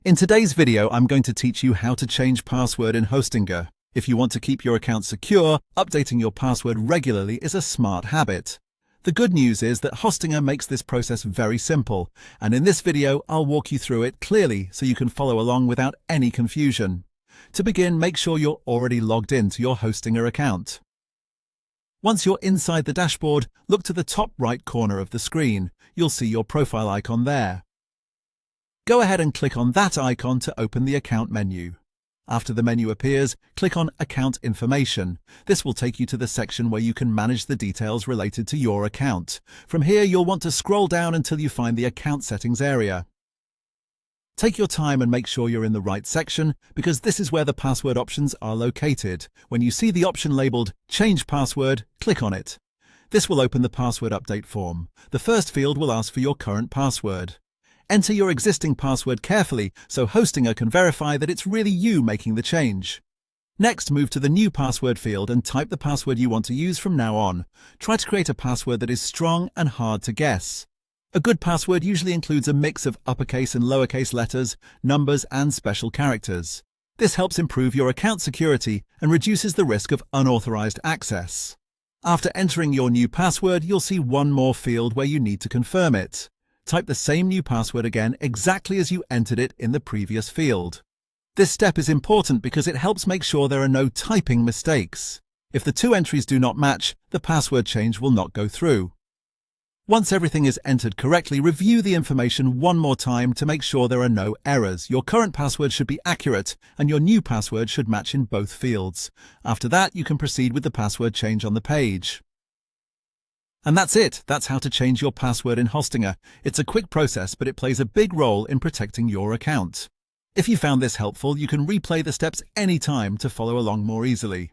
In today's video, I'm going to teach you how to change password in Hostinger. If you want to keep your account secure, updating your password regularly is a smart habit. The good news is that Hostinger makes this process very simple, and in this video, I'll walk you through it clearly so you can follow along without any confusion. To begin, make sure you're already logged in to your Hostinger account. Once you're inside the dashboard, look to the top right corner of the screen. You'll see your profile icon there. Go ahead and click on that icon to open the account menu. After the menu appears, click on Account Information. This will take you to the section where you can manage the details related to your account. From here, you'll want to scroll down until you find the Account Settings area. Take your time and make sure you're in the right section, because this is where the password options are located. When you see the option labeled Change Password, click on it. This will open the password update form. The first field will ask for your current password. Enter your existing password carefully so Hostinger can verify that it's really you making the change. Next, move to the New Password field and type the password you want to use from now on. Try to create a password that is strong and hard to guess. A good password usually includes a mix of uppercase and lowercase letters, numbers, and special characters. This helps improve your account security and reduces the risk of unauthorized access. After entering your new password, you'll see one more field where you need to confirm it. Type the same new password again exactly as you entered it in the previous field. This step is important because it helps make sure there are no typing mistakes. If the two entries do not match, the password change will not go through. Once everything is entered correctly, review the information one more time to make sure there are no errors. Your current password should be accurate, and your new password should match in both fields. After that, you can proceed with the password change on the page. And that's it. That's how to change your password in Hostinger. It's a quick process, but it plays a big role in protecting your account. If you found this helpful, you can replay the steps anytime to follow along more easily.